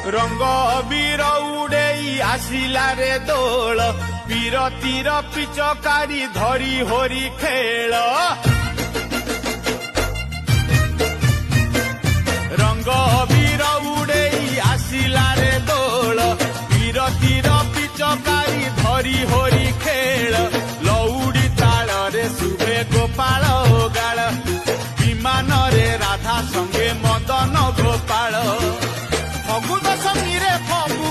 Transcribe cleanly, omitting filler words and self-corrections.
रंग अबीर उड़ेई आसिला रे दोल पीरतीर पिचकारी धरी होरी खेल रंग अबीर उड़ेई आसिला रे दोल पीरतीर पिचकारी धरी होरी खेल लौड़ी ताल रे शुभे गोपाल गाल विमान रे राधा संगे मदन गोपाल फगु दशमी रे फगु